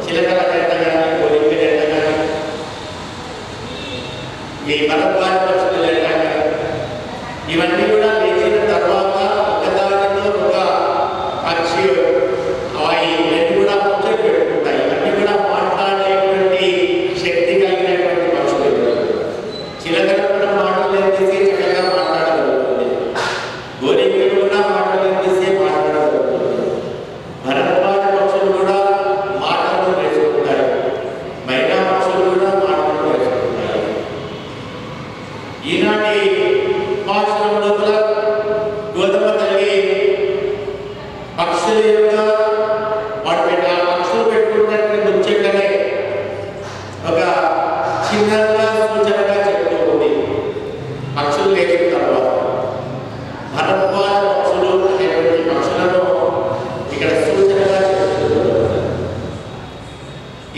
చిలకల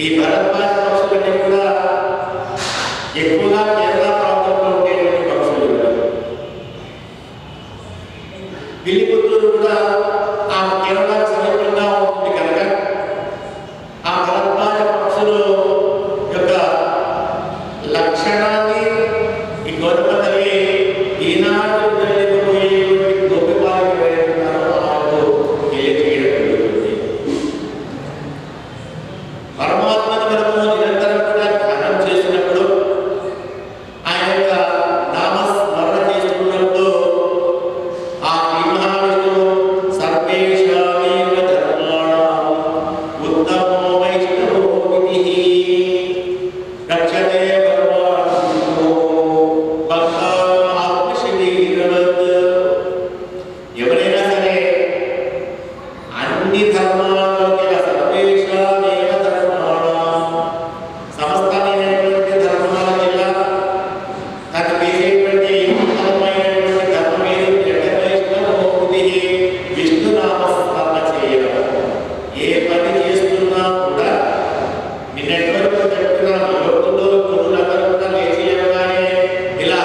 ఈ భరద్వాజ పక్షులన్నీ కూడా ఎక్కువగా కేరళ ప్రాంతంలో ఉండేటువంటి పక్షులు. పిల్లిపుత్తూరు కూడా ఆ కేరళ సమీపంగా ఉంటుంది కనుక ఆ భరద్వాజ పక్షులు యొక్క లక్షణాన్ని ఈ గౌరవ తల్లి ఈనాడు తెలియకపోయేటువంటి గోపిపాలకు వేరున్నారో వాళ్ళకు తెలియజేయడం జరుగుతుంది. పరమాత్మను మనము నిరంతరం కూడా ధ్యానం చేసినప్పుడు ఆయన యొక్క నామస్మరణ చేసుకున్నప్పుడు ఆ శ్రీ మహావిష్ణువు సర్వేషామేవ ధర్మాణాం ఉత్తమో వైష్ణవో విధిః రక్షతే భగవాన్ భక్తాన్ ఆత్మశరీరవత్. ఎవరైనా సరే అన్ని ధర్మాలలో సర్వేషామేవ ధర్మాణాం సమస్తమైనటువంటి ధర్మాల తను వేసేటువంటి ఉత్తమమైనటువంటి ధర్మం ఏది వైష్ణవో విధిః విష్ణునామస్మరణ చేయడం. ఏ పని చేస్తున్నా కూడా నిన్నటి వరకు చెప్తున్న లోకంలో గురువులందరూ కూడా లేచి లేవగానే ఇలా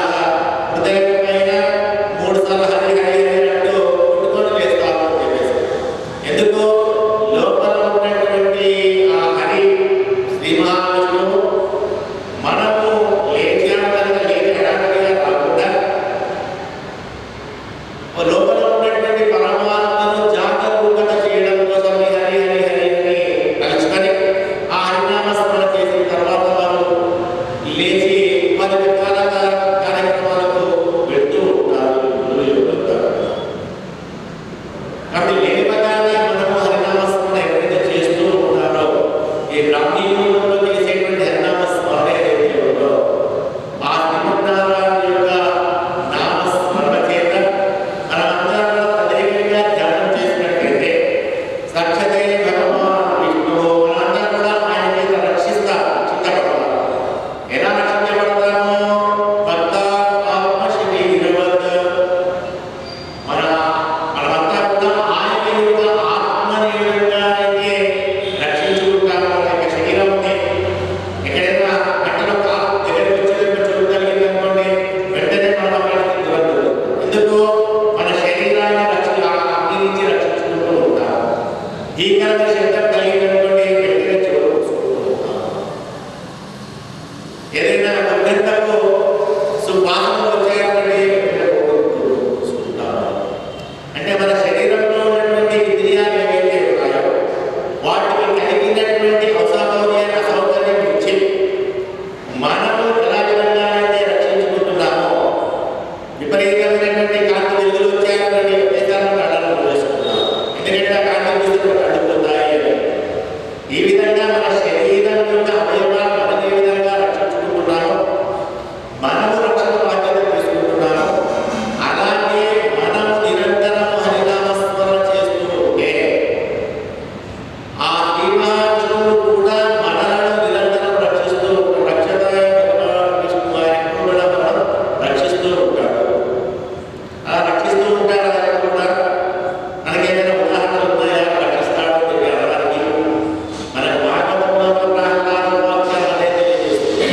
హృదయం పైన 3 సార్లు హరి హరి అన్నట్టు కొట్టుకొని లేస్తారు అని చెప్పేసి. ఎందుకు లోపల ఉన్నటువంటి ఆ హరి శ్రీ మహావిష్ణువు మనము లేచాడనగా లేచాడనగా కాకుండా లోపల ఉన్నటువంటి పరమాత్మను జాగరూకత చేయడం కోసం ఈ హరి హరి హరి అని తలుచుకొని ఆ హరినామస్మరణ చేసిన తర్వాత వారు లేచి వారి రకాల కార్యక్రమాలకు వెళ్తూ ఉంటారు. కాబట్టి లేవగానే మనము హరినామస్మరణ ఎప్పుడైతే చేస్తూ ఉన్నారో ఈ బ్రాహ్మీ యుగంలో చేసేటువంటి హరినామస్మరణ ఏదైతే ఉందో ఆ శ్రీమన్నారాయణ యొక్క నామస్మరణ చేత మనమందరం కూడా ప్రత్యేకంగా ధ్యానం చేసినట్లయితే సాక్షాత్ భగవాన్ విష్ణువు మనందరం కూడా ఆయన చేత రక్షించబడతాము. ఎలా రక్షించబడతాము? భక్త ఆత్మశరీరవత్. మనమంతా కూడా ఆయన యొక్క ఆత్మని ఏ విధంగా అయితే రక్షించుకుంటామో మన యొక్క శరీరంని ఎక్కడైనా గంటలో దగ్గరికి వచ్చేటప్పుడు అనుకోండి వెంటనే మనం అక్కడికి దూరం జరుగుతుంది. ఎందుకు? మన శరీరాన్ని అగ్ని నుంచి రక్షించుకుంటూ ఉంటాం. భీకరమైన శబ్దం కలిగినటువంటి వెంటనే చెవులు మూసుకుంటూ ఉంటాం. ఏదైనా దుర్గంధపు సువాసనలు వచ్చాయనుకోండి వెంటనే మూసుకుంటాం. అంటే మన శరీరంలో ఉన్నటువంటి ఇంద్రియాలు ఏవైతే ఉన్నాయో వాటికి కలిగినటువంటి అసౌకర్యాన్ని అసౌకర్యం ఇచ్చి మనము ఎలా విధంగా అయితే రక్షించుకుంటున్నామో విపరీతమైనటువంటి కాంతి వెలుగులు వచ్చాయని వేసాలను కళ్ళను వేసుకుంటున్నాం. ఎందుకంటే ఆ కాంతి వెలుగులు అడ్డుకుంటాయి అని. ఈ విధంగా మన శరీరం యొక్క అవయవాలు మనం ఏ విధంగా రక్షించుకుంటున్నామో మనము రక్షణ బాధ్యత తీసుకుంటున్నాము. అలాగే మనము నిరంతరం హరినామస్మరణ చేస్తూ ఉంటే ఆ శ్రీమహావిష్ణువు కూడా మనలను నిరంతరం రక్షిస్తూ ఉంటాడు. రక్షతాయ భగవాన్ విష్ణువు ఆయన కూడా మనం రక్షిస్తూ ఉంటాడు. అలా రక్షిస్తూ ఉంటాడు. ఆయన కూడా మనకేమైనా ఉదాహరణలు ఉన్నాయా రక్షిస్తాడు అని చెప్పి అనడానికి మన భాగవతంలో ప్రహ్లాద వాక్యం అనేది తెలియజేస్తుంది.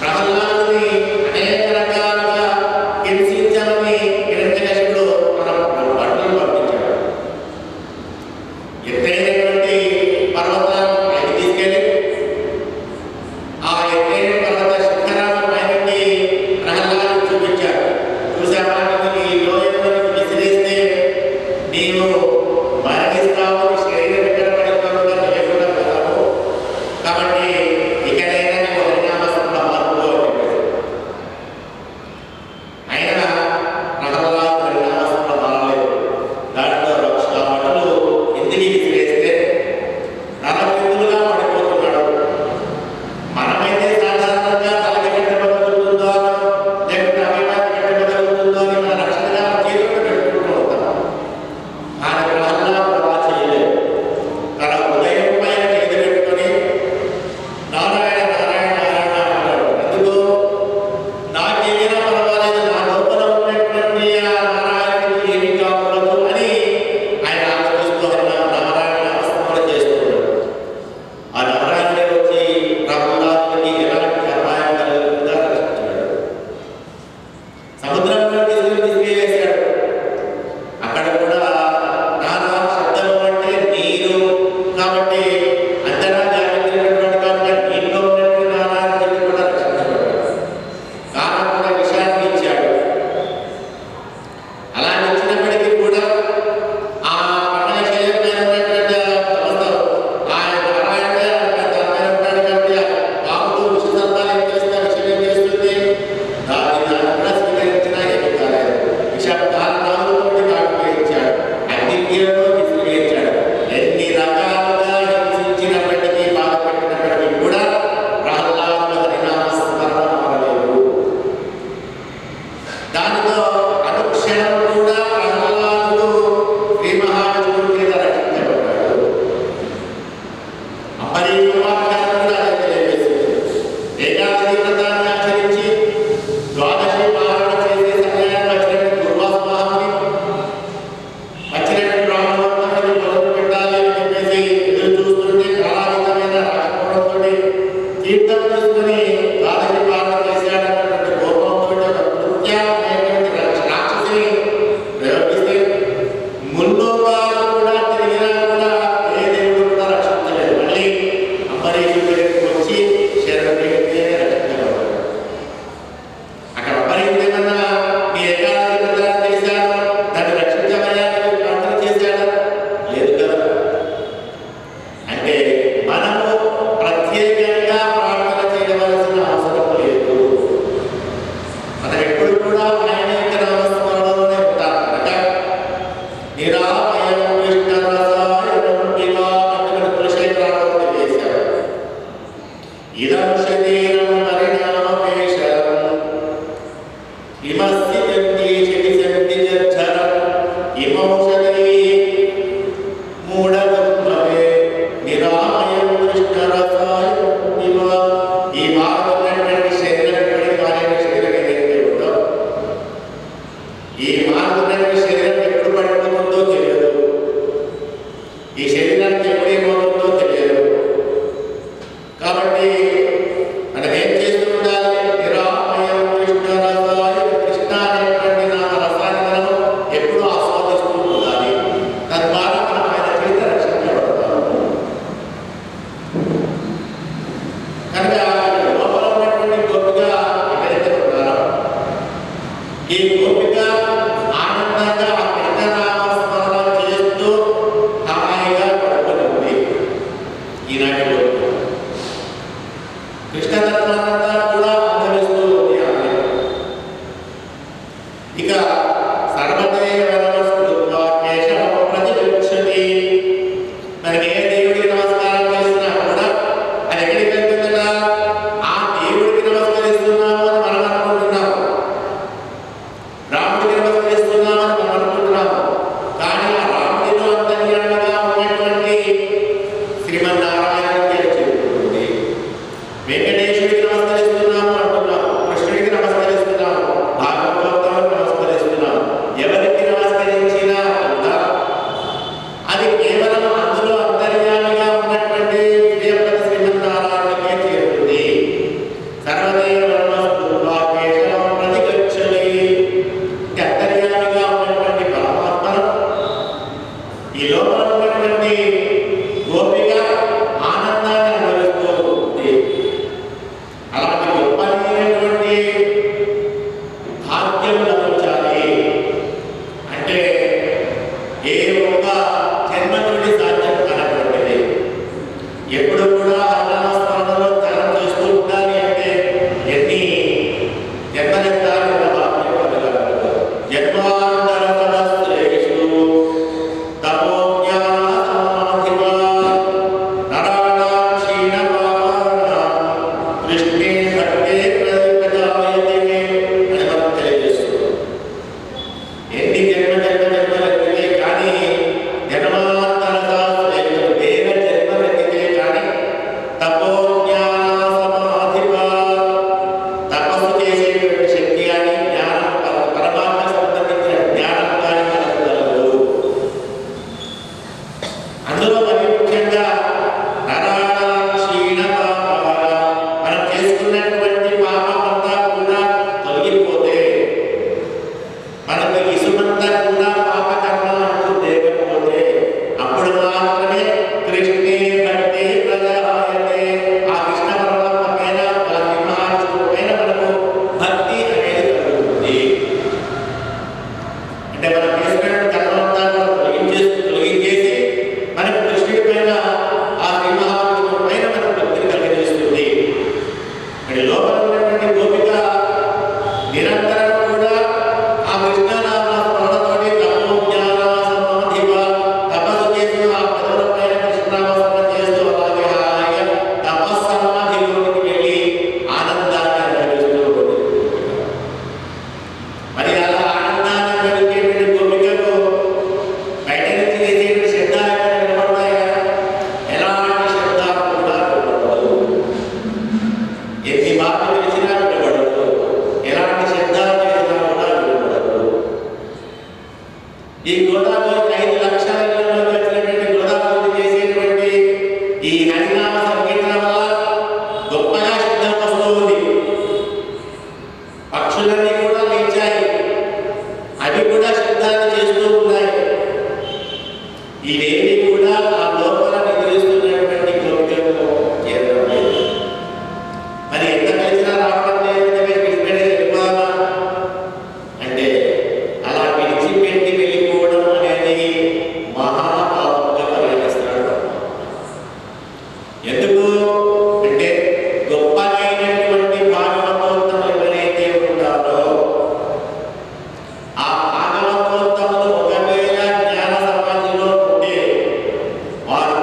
ప్రహ్లాదుని అనేక రకాలుగా హింసించాలని హిరణ్యకశిపుడు మన బట్టలు పంపించాడు. ఎత్తైనటువంటి పర్వతాలను పైకి తీసుకెళ్ళి ఆ ఎత్తైన పర్వత శిఖరాల పైకి ప్రహ్లాదుని చూపించాడు. చూసావా, ఈ లోయలోనికి విసిరేస్తే నీవు మరణిస్తావు, నీ శరీరం ఎక్కడ పడిపోతుందో తెలియకుండా పోతావు. కాబట్టి ఇకనైనా నీవు హరినామస్మరణ మార్పు అని చెప్పేసి అయినా ప్రహ్లాదు హరినామస్మరణ మారలేదు. దాంట్లో 1,00,000 భటులు ఎందుకు విసిరేస్తే నరకుడు ఈ శరీరానికి ఎప్పుడేమవుతుందో తెలియదు. కాబట్టి మనం ఏం చేస్తూ ఉండాలి? నిరామయం కృష్ణ రసాయ, కృష్ణ అనేటువంటి నామ రసాన్ని మనం ఎప్పుడూ ఆస్వాదిస్తూ ఉండాలి. తద్వారా మనం ఆయన చేత రక్షించబడతాము. కనుక లోపల ఉన్నటువంటి గోపిక ఎక్కడైతే ఉన్నారో ఈ గోపిక ఆనందంగా ఆ కృష్ణనామ స్మరణ చేస్తూ హాయిగా పడుకొని ఉంది. ఈనాటి గోపిక కృష్ణతత్వానంతా కూడా అనుభవిస్తూ ఉంది ఆమె. ఇక ప్రతిగచ్చతి, మరి ఏ దేవుడికి నమస్కారం చేసినా కూడా అది ఎక్కడికి వెళ్తుందట? ఆ దేవుడికి నమస్కరిస్తున్నాము అని మనం అనుకుంటున్నాము, రాముడికి నమస్కరిస్తున్నామని మనం అనుకుంటున్నాము. కానీ ఆ రాముడిలో అంతర్యామిగా ఉన్నటువంటి శ్రీమన్నారాయణుడికి చేరుకుంటుంది. వెంకటేశ్వరుడికి నమస్కరిస్తున్నాము అంటున్నాము, కృష్ణుడికి నమస్కరిస్తున్నాము, భాగవతానికి నమస్కరిస్తున్నాము. ఎవరికి నమస్కరించినా కూడా అది కేవలం అందులో అంతర్యామిగా ఉన్నటువంటి ప్రియపతి శ్రీమన్నారాయణుడికే చేరుతుంది. సర్వదేవ ప్రతిగచ్చతి, అంతర్యామిగా ఉన్నటువంటి పరమాత్మను ఈ లోపల ఉన్నటువంటి గోపిక ఆనందాన్ని అనుభవిస్తూ ఉంది. అలాంటి గొప్పైనటువంటి భాగ్యం లభించాలి అంటే ఏ ఒక్క జన్మ నుండి సాధ్యం కానటువంటిది. ఎప్పుడు కూడా అన్నస్మరణలో ధ్యానం చేస్తూ ఉండాలి అంటే ఎన్ని జన్మలెత్తాలి ఉన్న భాగ్యం కలగలదు. జన్మాంతర సహస్రేషు తపోజ్ఞాన సమాధివా నరాణాం క్షీణపాపానాం కృష్ణే భక్తే ప్రజాయతే అని మనం తెలియజేస్తున్నాం. ఎన్ని జన్మలెత్తితే కానీ జన్మాంతర సహస్రేషు వేల జన్మలెత్తితే కానీ తపోజ్ఞాన సమాధివా తపస్సు చేసేటువంటి శక్తి కానీ జ్ఞానం పరమాత్మ సంబంధించిన జ్ఞానం కానీ కలగలదు. అందులో మరి ముఖ్యంగా నరాణాం క్షీణపాపానాం, మనం చేసుకున్నటువంటి పాపం అంతా కూడా తొలగిపోతే, మనకు ఇసుమంతా కూడా పాపకర్మ అంటూ లేకపోతే అప్పుడు మాత్రమే కృష్ణే భక్తి ప్రజాయతే, ఆ కృష్ణ పరమాత్మ పైన సింహాచలం పైన మనకు భక్తి అనేది కలుగుతుంది. అంటే మనం చేసినటువంటి కర్మంతా కూడా తొలగించేసి మనకు కృష్ణుడి పైన ఆ సింహాచలం పైన మనకు భక్తిని కలిగజేస్తుంది. మరి లోపల ఉన్నటువంటి గోపిక నిరంతరం కూడా ఆ కృష్ణనామ స్మరణతోటి తపోజ్ఞాన సమాధివా తపస్సు చేస్తూ ఆ పదవుల పైన కృష్ణనామ స్మరణ చేస్తూ అలాగే హాయిగా తపస్సమాధిలోనికి వెళ్ళి ఆనందాన్ని అనుభవిస్తూ ఉంటుంది. మరి అలా ఆనందాన్ని అనుభవించేటువంటి గోపికకు బయట నుంచి చేసేటువంటి శబ్దాలు ఏమైనా వినపడతాయా? ఎలాంటి శబ్దాలు కూడా వినపడవు. ఎన్ని మాటలు తెలిసినా వినపడదు, ఎలాంటి శబ్దాలు చేసినా కూడా వినపడదు. ఈ గోదావరి 5 లక్షల ఇళ్లలోకి వచ్చినటువంటి గోదావరి చేసేటువంటి ఈ హరినామ సంకీర్తన వల్ల గొప్పగా శబ్దం వస్తూ ఉంది. పక్షులన్నీ కూడా లేచాయి, అవి కూడా శబ్దాన్ని చేస్తూ ఉన్నాయి. ఇవేవి కూడా ఆ లోపల నిద్రిస్తున్నటువంటి గోపికకు చేరడం లేదు. మరి ఎంత కలిసినా రావడం లేదంటే విడిచిపెట్టి వెళ్ళిపోదామా అంటే అలా విడిచిపెట్టి వెళ్ళిపోవడం అనేది మహాపాపంగా పరిగణిస్తున్నాడు. ఎందుకు అంటే గొప్పనైనటువంటి భాగవతోత్తములు ఎవరైతే ఉంటారో ఆ భాగవతోత్తములు ఒకవేళ జ్ఞాన సమాధిలో ఉంటే వారు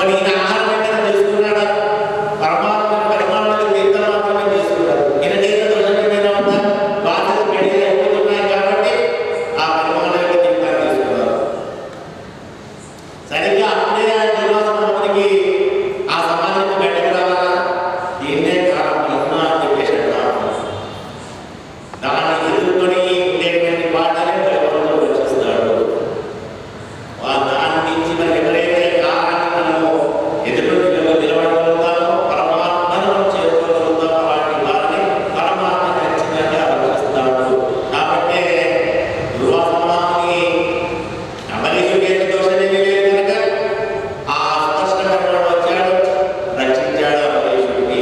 మరి ఈయన ఆహారం ఎక్కడ చేసుకున్నాడా? పరమాత్మ పరిమాణాలు తీర్థం మాత్రమే చేసుకున్నాడు. ఈయన చేత దోషం ఏమైనా ఉందా? బాధ్యత పెడితే అయిపోతున్నాయి కాబట్టి ఆ పరిమాణాల యొక్క తీర్థాన్ని తీసుకున్నారు. సరిగ్గా అప్పుడే ఆ దుర్వాసనకి ఆ సమాజానికి బయటకు రావాలా? దీన్నే కాలం మహిమ అని చెప్పేసి అంటారు. దాన్ని ఎదుర్కొని ఉండేటువంటి వాటిని భగవంతుడు రక్షిస్తాడు. దాని నుంచి మనం ఎవరైతే కాలాన్ని మనము ఎదురు నిలబడగలుగుతామో, పరమాత్మను మనం చేరుకోగలుగుతామో అలాంటి వారిని పరమాత్మ ఖచ్చితంగా రక్షిస్తాడు. కాబట్టి దుర్వాసనాన్ని అమరీషుడికి దోషమేమీ లేదు కనుక ఆ స్పష్టమైన వచ్చాడు, రక్షించాడు అమరీషుడిని.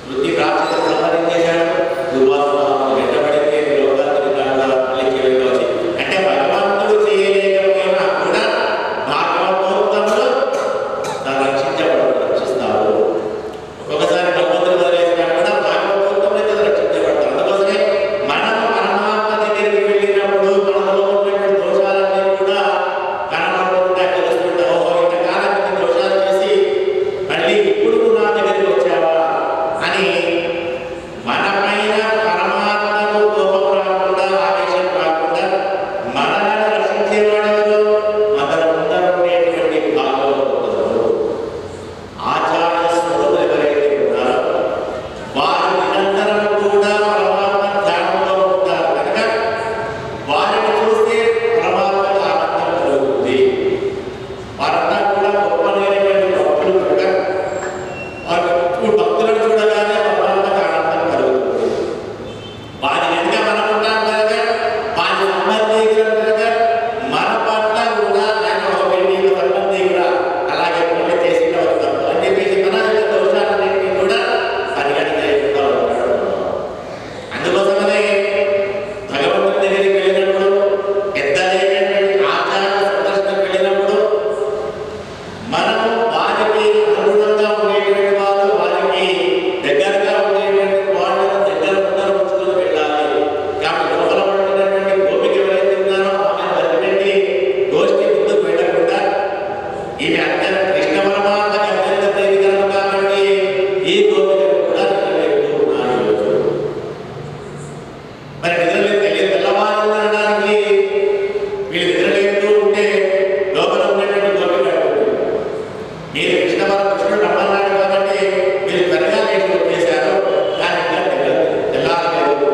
వృత్తి ప్రాప్తి సంహరించేశాడు. దుర్వాసనాన్ని వెంటబడితే లోకానికి వచ్చి అంటే భగవంతుడు చేయలేకపోయినా కూడా భాగవతోత్తములు రక్షిస్తాడు. ఒక్కొక్కసారి భగవంతుడు వదిలేసినా కూడా భాగవతోత్తములు రక్షించబడతారు. అందుకోసమే మనం పరమాత్మ దగ్గరికి వెళ్ళినప్పుడు మనలో ఉన్నటువంటి దోషాలన్నీ కూడా కనబడుతుంటా తెలుస్తుంటా. ఓహో ఇంతకాలం ఇన్ని దోషాలు చేసి మళ్ళీ ఇప్పుడు నా దగ్గరికి వచ్చావా అని మన పైన పరమాత్మకు కోపం రాకుండా, ఆవేశం రాకుండా మనల్ని రక్షించేవాడెవరు? మన ముందర ఉండేటువంటి భాగవతులు, ఆచార్య స్వరూపులు ఎవరైతే ఉన్నారో వారు నిరంతరం కూడా పరమాత్మ ధ్యానంలో ఉంటారు కనుక వారిని చూస్తే పరమాత్మకు ఆనందం కలుగుతుంది. వారంతా కూడా గొప్పనైనటువంటి భక్తులు కనుక భక్తులను చూడగానే పరమాత్మకు ఆనందం కలుగుతుంది. వారి వెనుక మనం ఉంటాం కనుక వారి సంబంధికులు కనుక మన పట్ల కూడా నేను వెళ్ళి సంబంధికుడా అలాగే పూజ చేసిన తప్పు అని చెప్పేసి మన యొక్క దోషాలన్నింటినీ కూడా పరిగణించకుండా ఉంటాడు. అందుకోసమనే భగవంతుడి దగ్గరికి వెళ్ళినప్పుడు, పెద్దలైనటువంటి ఆచార సందర్శనకు వెళ్ళినప్పుడు మనము వారికి అనుగుణంగా ఉండేటువంటి వారు, వారికి దగ్గరగా ఉండేటువంటి వాళ్ళను దగ్గర ముందర ఉంచుకొని వెళ్ళాలి. కాబట్టి లోపల ఉంటున్నటువంటి గోపిక ఎవరైతే ఉన్నారో ఆమె వదిలిపెట్టి గోష్ఠి ముందుకు వెళ్ళకుండా, ఈమె అత్యంత కృష్ణ పరమాత్మకి అత్యంత ప్రీతికరం కాబట్టి ఈ గోపికలు కూడా నిద్రలేస్తూ ఉన్నారు. మరి నిద్రలేదు తెలియదు తెల్లవారుందనడానికి వీళ్ళు నిద్రలేస్తూ ఉంటే లోపల ఉన్నటువంటి గోపిక అడుగుతుంది, మీరు కృష్ణుడు రమ్మన్నాడు కాబట్టి మీరు త్వరగా లేచి వచ్చేశారు, కానీ ఇంకా తెల్లారలేదు.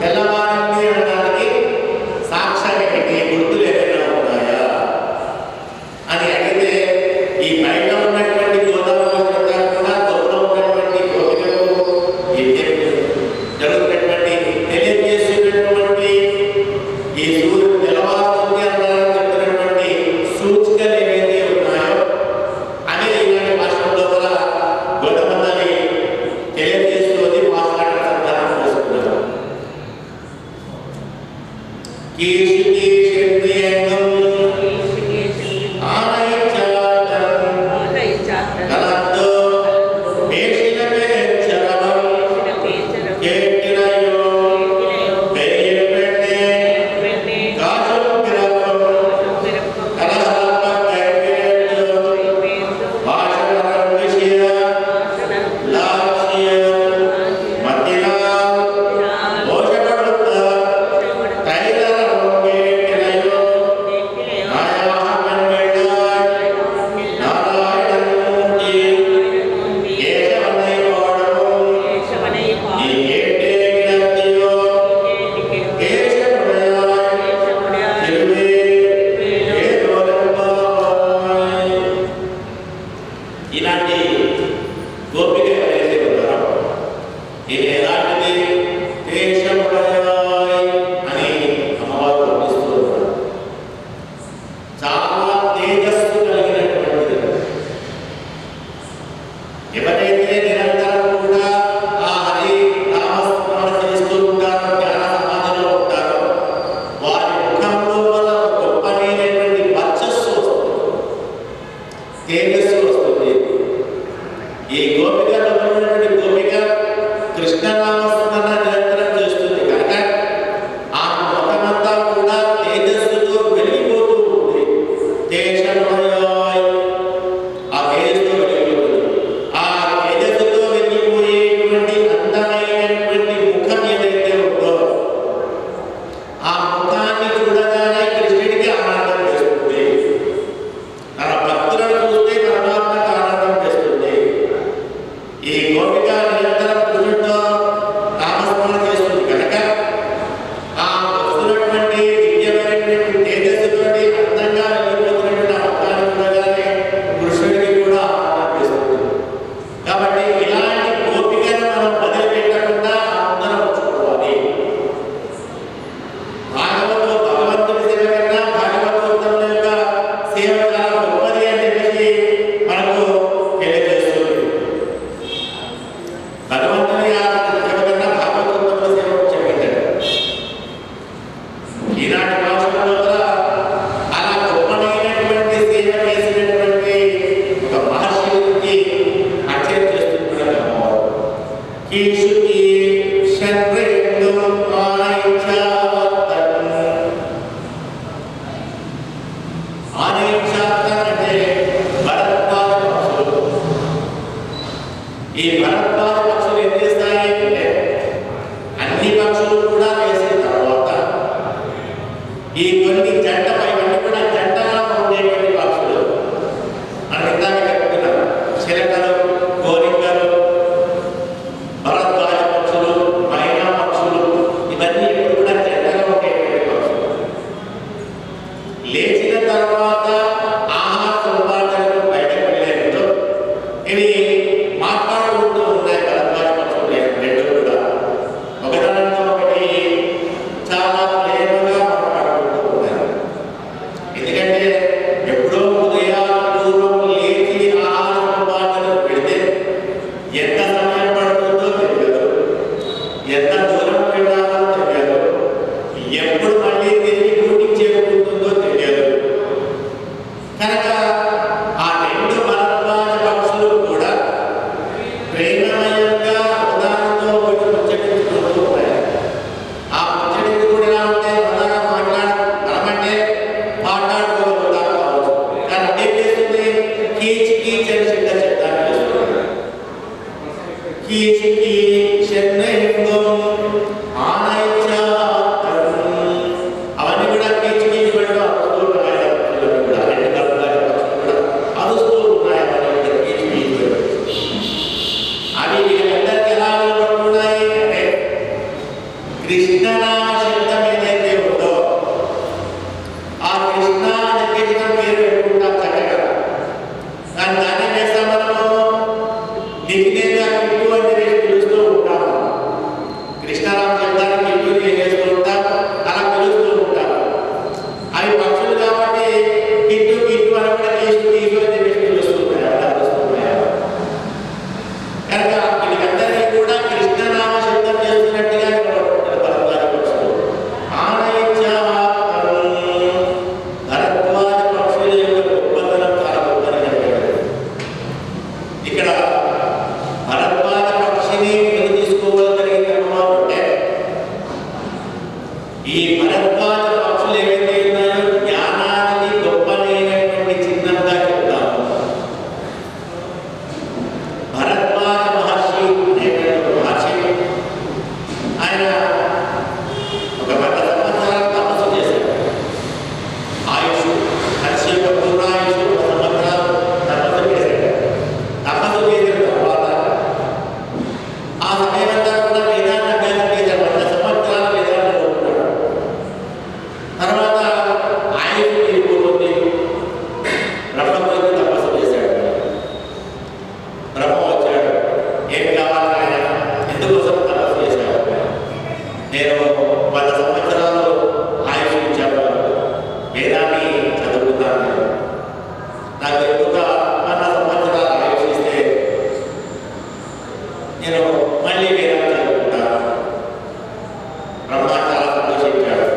తెల్లవారింది అనడానికి సాక్ష్యం ఏంటి, గుర్తులు ఏమైనా ఉన్నాయా అని అడిగితే ఈ బయట ఉన్నటువంటి గోదావరి కూడా లోపల ఉన్నటువంటి గోపికలకు జరుగుతున్నటువంటి తెలియజేస్తున్నటువంటి ఈ సూర్యుడు తెల్లవారుతుంది అనడానికి చెప్తున్నటువంటి సూచికలు ఏవైతే ఉన్నాయో అనే ఇలాంటి భాషలో కూడా గొడవలని తెలియజేస్తుంది. మాట్లాడిన సంతానం చేసుకున్నారు. ఇలాంటి గోపిక ఎవరైతే ఉన్నారో ఇది ఎలాంటిది? దేశముడయాయ్ అని అమ్మవారు పంపిస్తూ ఉన్నారు. చాలా తేజస్సు కలిగినటువంటిది. ఎవరైతే నిరంతరం కూడా ఆ హరి నామస్మరణ చేస్తూ ఉంటారో, జ్ఞాన సమాధిలో ఉంటారో వారి ముఖంలో వల్ల గొప్పనైనటువంటి వర్చస్సు వస్తుంది, తేజస్సు వస్తుంది. ఈ గోపికలో ఉన్నటువంటి గోపిక కృష్ణనామస్మరణ నిరంతరం చేస్తుంది కనుక ఆ ముఖమంతా కూడా తేజస్సుతో వెలిగిపోతూ ఉంది. దేశమయాయ్ ఈ భరద్వాజ పక్షులు ఏం చేస్తాయి అంటే అన్ని పక్షులు కూడా వేసిన తర్వాత ఈ కొన్ని జంటపై ఇవన్నీ కూడా జంటగా ఉండేటువంటి పక్షులు మనం ఇందాక చెప్పుకున్నాం. చిలకలు, గోరింకలు, భరద్వాజ పక్షులు, మైనా పక్షులు ఇవన్నీ ఎప్పుడు కూడా జంటగా ఉండేటువంటి పక్షులు. లేచిన తర్వాత ఆహార సంపాదనకు బయటకు వెళ్ళేందుకు ఇవి మాట్లాడుకుంటూ ఉన్నాయి. భరద్వాజ పక్షులు రెండు కూడా ఒకదానితో ఒకటి చాలా ప్రేమగా మాట్లాడుకుంటూ ఉన్నారు. ఎందుకంటే ఎప్పుడో ఉదయాపూర్వం లేచి ఆహార సంపాదనకు పెడితే ఎంత సమయం పడుతుందో తెలియదు, ఎంత దూరం వెళ్ళాలో తెలియదు, ఎప్పుడు మళ్ళీ తిరిగి డ్యూటీకి చేరుకుంటుందో తెలియదు. కనుక ఆ రెండు భరద్వాజ పక్షులు కూడా ప్రేమమయంగా ఉదాహరణతో ఒకటి ముచ్చటించుకుంటూ ఉన్నాయి. ఆ ముచ్చటించి కూడా ఎలా ఉంటే అలాగా మనమంటే మాట్లాడుకోగలుగుతాం కావచ్చు, కానీ అదేం చేస్తుంది? కీచ్ కీచ్ అని చిన్న శబ్దాన్ని చేస్తుంది. కీచ్ కీచ్ అవన్నీ కూడా కీచ్ కీచ్ పెడుతూ అరుస్తూ ఉన్నాయి. కూడా రెండు భరద్వాజ పక్షులు కూడా అరుస్తూ ఉన్నాయి. అవన్నీ కూడా కీచ్ కీచ్ పెడుతూ అవి వీళ్ళందరికీ ఎలా వినపడుతున్నాయి అంటే కృష్ణనామ శబ్దం ఏదైతే ఉందో ఆ కృష్ణ అనే కీర్తన పేరు పెట్టుకుంటాం చక్కగా. కానీ దాన్ని ఏం చేస్తాం మనము? నిఖిలేగా కిట్టు అని పిలుస్తూ ఉంటాము. కృష్ణనామ శబ్దాన్ని కిట్టు ఏం చేస్తూ ఉంటాం, అలా పిలుస్తూ ఉంటాం. అవి పక్షులు కాబట్టి కిట్టు కిట్టు అని కూడా తీసు తీసు అని చెప్పేసి పిలుస్తున్నాయి, అలా అరుస్తున్నాయి. కనుక వీళ్ళందరినీ కూడా కృష్ణనామ శబ్దం చేస్తున్నట్టుగా వినపడుతున్నారు భరద్వాజ పక్షులు. భరద్వాజ పక్షుల యొక్క గొప్పతనం చాలా గొప్పదని చెప్పారు. ఇక్కడ భరద్వాజ పక్షిని ఎందుకు తీసుకోగలిగిన అంటే ఈ భరద్వాజ పక్షులు ఏవైతే ఉన్నాయో జ్ఞానానికి గొప్పనైనటువంటి చిహ్నంగా చెప్తాము. భరద్వాజ మహర్షి అనేటువంటి మహర్షి ఆయన ఒక 100 సంవత్సరాలు తపస్సు చేశాడు. ఆయుష్ మహర్షి యొక్క పూర్ణాయుష్ 100 సంవత్సరాలు తపస్సు చేశాడు. తపస్సు చేసిన తర్వాత ఆ సమయమంతా కూడా వేదాంత అభ్యాసం చేశాడు. 100 సంవత్సరాలు వేదాంతం చదువుకున్నాడు. తర్వాత ఆయుష్ తీరిపోతుంది. బ్రహ్మ గురించి తపస్సు చేశాడు. బ్రహ్మ వచ్చాడు. ఏం కావాలి ఆయన? ఎందుకోసం తపస్సు చేశాడు? నేను 100 సంవత్సరాలు ఆయుష్ ఇచ్చాడు, వేదాన్ని చదువుకున్నాను, నాకు ఎక్కువ 100 సంవత్సరాలు ఆయుష్ ఇస్తే నేను మళ్ళీ వేదాన్ని చదువుకుంటాను. బ్రహ్మ చాలా సంతోషించాడు.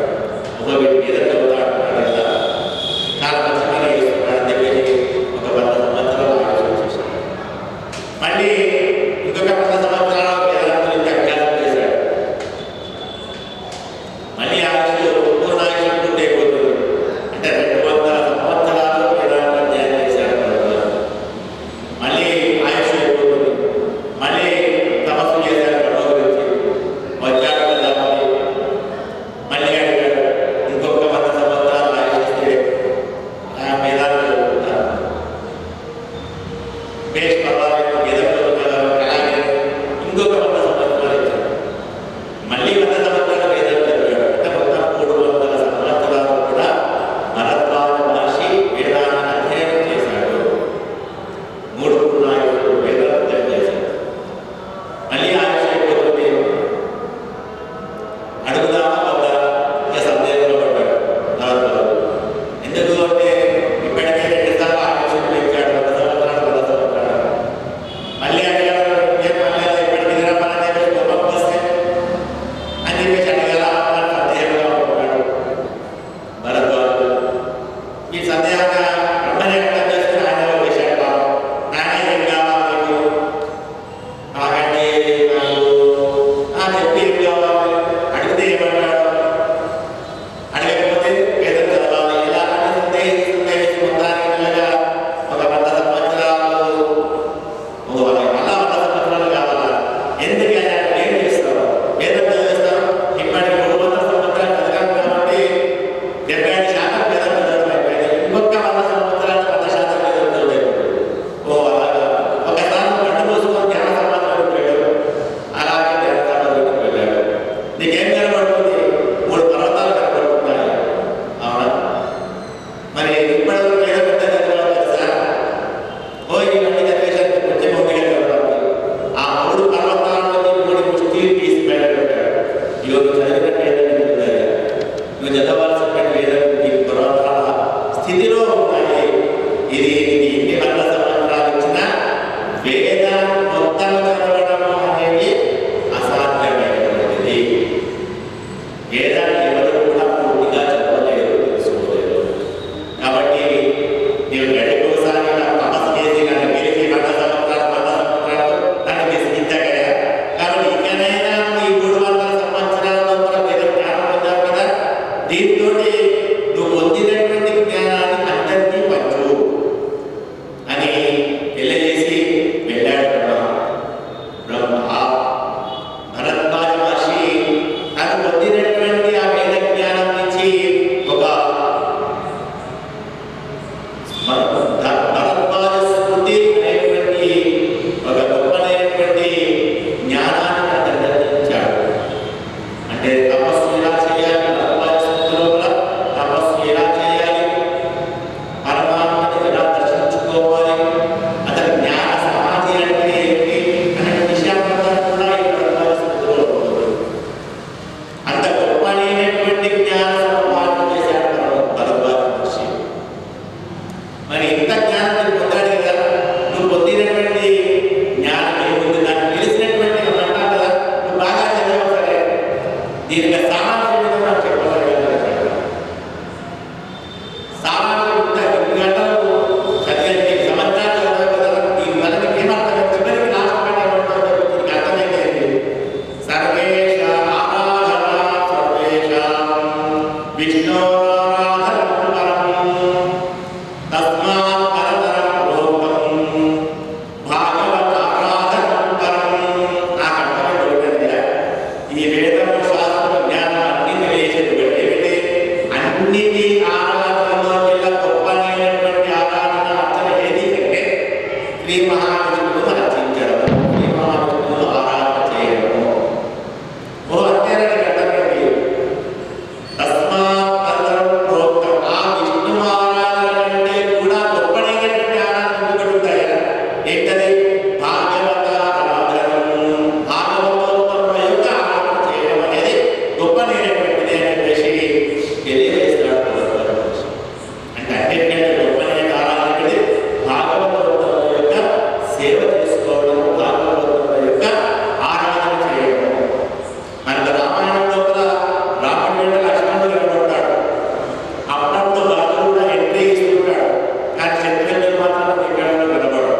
ఒక వేద చదువుతాడు కదా, చాలా మంచిగా చేస్తున్నాడు అని చెప్పేసి ఒక 100 సంవత్సరాలు ఆయుష్ వచ్చేసాడు. మళ్ళీ ఇంకొక 100 సంవత్సరాలు వేదాన్ని గురించి అభ్యాసం చేశాడు. మళ్ళీ ఆయుష్ పూర్ణాయుష్ పూర్తి అయిపోతుంది. అంటే 200 సంవత్సరాలు వేదాన్ని అధ్యయనం చేశాడు. మళ్ళీ ఆయుష్ అయిపోతుంది. మళ్ళీ తపస్సు చేశాడు బ్రహ్మ గురించి. వచ్చాడు కదా, మళ్ళీ అడిగాడు ఇంకొక 100 సంవత్సరాలు ఆయుష్ ఇస్తే వేదాన్ని చదువుకుంటాను. బేష్ పర్వాలేదు, వేదం చదువుతాను. అలాగే ఇంకొక 100 సంవత్సరాలు ఇచ్చాడు. మళ్ళీ 100 సంవత్సరాలు వేదం చదివాడు. అంటే మొత్తం 300 సంవత్సరాలు కూడా భరద్వాజ మహర్షి వేదాన్ని అధ్యయనం చేశాడు. 3 పూర్ణాయుషులు వేదాన్ని అధ్యయనం చేశాడు. మళ్ళీ ఆయుష్ అయిపోతుంది. అడుగుదామా వద్దా? ఇక సందేహంలో పడ్డాడు భరద్వాజుడు. ఎందుకు అంటే ఇప్పటికే 2 సార్లు ఆయుష్ ఇచ్చాడు. 100 సంవత్సరాలు 100 సంవత్సరాలు. మళ్ళీ అడిగాడు, ఏం పర్లేదు, ఇప్పటికి దిన వేదాన్ని మొత్తం చదవడం అనేది అసాధ్యమైనటువంటిది. వేదాన్ని ఎవరు కూడా పూర్తిగా చదవలేరు, తెలుసుకోలేరు. కాబట్టి నీవు గడికోసారి తపస్సు చేసి నన్ను గెలిచి 100 సంవత్సరాలు దానికి సిద్ధగా. కాబట్టి ఇకనైనా ఈ 300 సంవత్సరాల లోపల మీరు జ్ఞానం పొందావు కదా, దీంతో నువ్వు పొందినటువంటి జ్ఞానాన్ని అందరికీ పంచు అని తెలియజేసి వెళ్ళాడు బ్రహ్మ. భరద్వాజ మహర్షి తను పొందినటువంటి ఆ వేద జ్ఞానం నుంచి ఒక భరద్వాజ స్మృతి అనేటువంటి ఒక గొప్పనైనటువంటి జ్ఞానాన్ని అతను అందించాడు. అంటే తపస్సు ఎలా చేయాలి, భరద్వాజ స్మృతి లోపల తపస్సు ఎలా చేయాలి, పరమాత్మని ఎలా దర్శించుకోవాలి, అతని జ్ఞాన సమాధి అంటే ఏంటి అనే విషయాలంతా కూడా ఈ భరద్వాజ స్మృతిలో ఉంటుంది. అంత గొప్పనైనటువంటి జ్ఞాన సమాధి చేశాడు భరద్వాజ మహర్షి. మరి ఇంత జ్ఞానాన్ని పొందాడు కదా, నువ్వు పొందినటువంటి జ్ఞానం ఏముంది, నాకు తెలిసినటువంటి అంటావు కదా, నువ్వు బాగా చదివావు సరే, దీనికి సామాన్య విధంగా చెప్పగలగాలి. సామాన్య 2 గంటలు చదివితే సంవత్సరాలు చదివావు కదా, దీని వల్ల నీకు ఏమర్థం, చివరికి నాశపడే ఉంటావు. దీనికి అర్థమైంది సర్వేష ఆరాధన సర్వేషాం విష్ణోరాధనం పరం తస్మాత్ పరతరం ప్రోక్తం భాగవత ఆరాధనం పరం. నాకు అర్థమైంది ఒకటండి, ఈ వేదము శాస్త్ర జ్ఞానం అన్ని తెలియజేది ఏమిటి, అన్నిటి ఆరాధనలో కింద గొప్పనైనటువంటి ఆరాధన అర్థం ఏది అంటే శ్రీ మహావిష్ణువును అర్చించడం, శ్రీ మహావిష్ణువును ఆరాధన చేయడము. ఓ అంతేనని గంటండి. తస్మాత్ పరతరం ప్రోక్తం, ఆ విష్ణు ఆరాధన కంటే కూడా గొప్పనైనటువంటి ఆరాధన ఉంటాయా ఏంటది, భాగవత ఆరాధనం, భాగవతోత్తముల యొక్క ఆరాధన చేయడం అనేది గొప్పనైనటువంటిది అని చెప్పేసి తెలియజేస్తాడు భరద్వాజ మహర్షి. అంటే అన్నిటికంటే గొప్పనైన ఆరాధన అనేది భాగవతోత్తముల యొక్క సేవ చేసుకోవడం, భాగవతోత్తముల యొక్క ఆరాధన చేయడం. మనకు రామాయణం లోపల రాముడి వెంట లక్ష్మణుడు కనబడతాడు. అప్పుడప్పుడు భరతుడు కూడా ఎంట్రీ ఇస్తుంటాడు, కానీ శత్రుఘ్నుడు మాత్రం ఇక్కడ కనబడడు.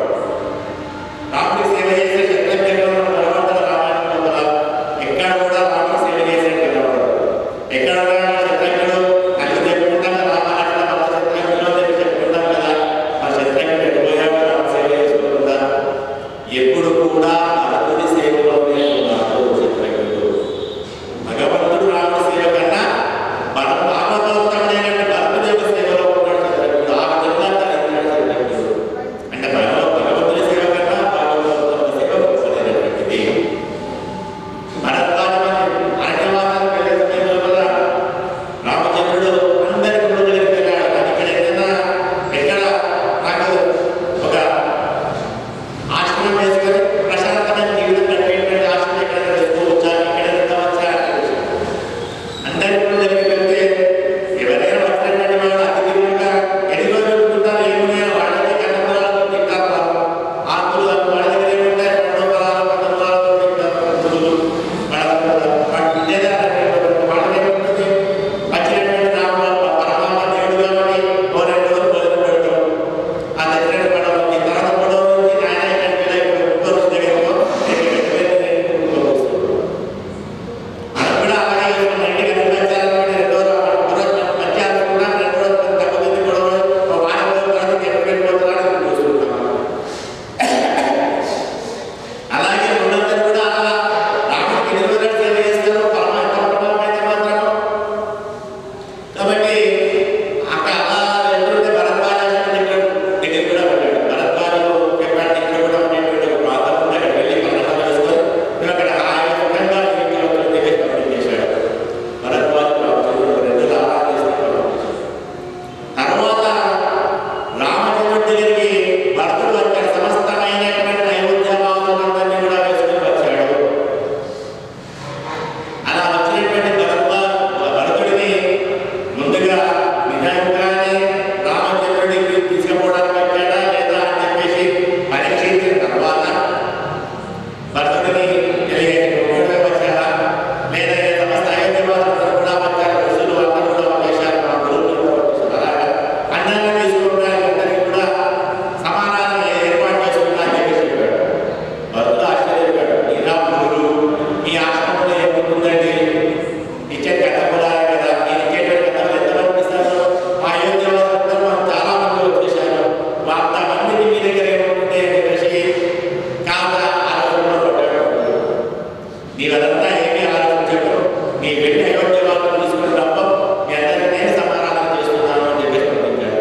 మీరంతా ఏమీ ఆలోచించరు, మీ వెళ్ళి అయోధ్య వాళ్ళు తీసుకుని తప్ప మీ అందరికీ నేను సమాధానం చేస్తున్నాను అని చెప్పేసి పంపించాడు.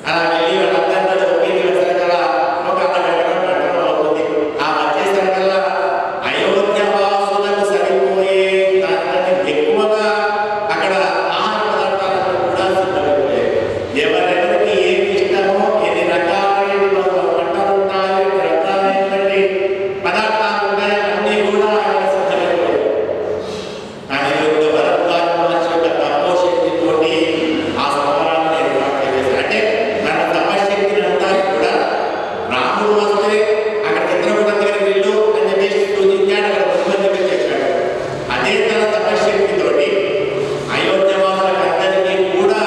అలా వెళ్ళి వాళ్ళందరితో ఒప్పించి వచ్చేసరికల్లా ఒక గంటలో అవుతుంది. ఆ వచ్చేసరికల్లా అయోధ్య వాసులకు సరిపోయే దానికంటే ఎక్కువగా అక్కడ ఆహార పదార్థాలను కూడా సిద్ధమైపోయాయి. ఎవరెవరికి ఏమి ఇష్టమో, ఎన్ని రకాలైన పంటలు ఉంటాయో, ఎన్ని రకాలైనటువంటి పదార్థాలు ఉంటాయో అన్నీ కూడా ఆయన సిద్ధమైపోయాయి. కానీ యొక్క భరద్వాజ మహర్షి యొక్క తపోశక్తితోటి ఆ సంబరాలను ఏర్పాటు చేశారు. అంటే తన తపశక్తిని అంతా కూడా రాముడు వస్తే అక్కడ చిత్రకూట దగ్గరికి వెళ్ళు అని చెప్పేసి సూచించాడు. అక్కడ ముందు చేశాడు. అదే తన తపశక్తితోటి అయోధ్య వాసులకు అందరికీ కూడా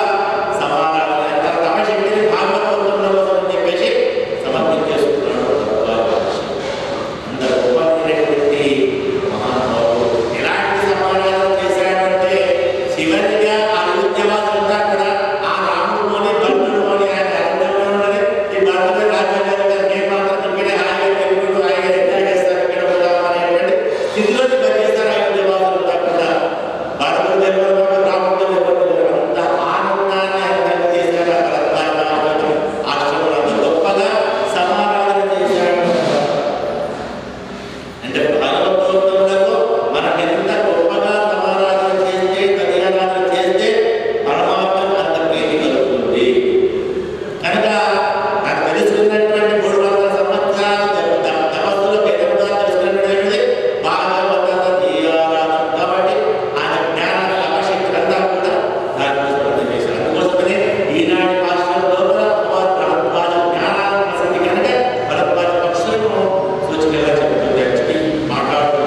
సమాధానం తన తపశక్తిని భాగవతంలో అని చెప్పేసి సమర్పించేస్తున్నాడు భరద్వాజ మహర్షి. అంత గొప్పమైనటువంటి మహానుభావుడు. ఎలాంటి సమాధానం చేశాడంటే చివరిగా ఆ అయోధ్యవాసులంతా కూడా ఆ రాముడులోనే భరతుడు అని ఆయన అర్థంలో ఉన్నది. ఈ భరతుడు రాజ్యం ఏ మాత్రం ఇక్కడే హాయిగా తిరుగుతూ హాయిగా ఎంజాయ్ చేస్తారు, ఇక్కడ ఉంటాం అనేటువంటి స్థితిలోకి వచ్చేస్తారు అయోధ్యవాసులంతా కూడా. భరతుడు తెలియదు, రాముడు తెలియదు, అంత ఆనందాన్ని అర్థం చేశాడు ఆ భరద్వాజ మహర్షి. ఆశ్రమంలో అంత గొప్పగా సమారాధన చేశాడు. అంటే భాగవతోత్తములకు మనం ఎంత గొప్పగా సమారాధన చేస్తే, తదియారాధన చేస్తే పరమాత్మకు అంత ప్రీతి కలుగుతుంది. కనుక నాకు తెలుసుకున్నటువంటి 300 సంవత్సరాల తపస్సులో పెద్దగా తెలుసుకున్నటువంటి భాగవత తదియారాధన కాబట్టి ఆయన జ్ఞాన తపశక్తులంతా కూడా దానికోసం చేశారు. అందుకోసమనే ఈనాటి భాషల లోపల భరద్వాజ జ్ఞానాన్ని ప్రసిద్ధి కనుక భరద్వాజ పక్షులను సూచికగా చెబుతుంది. యాక్చువల్లీ మాట్లాడుతూ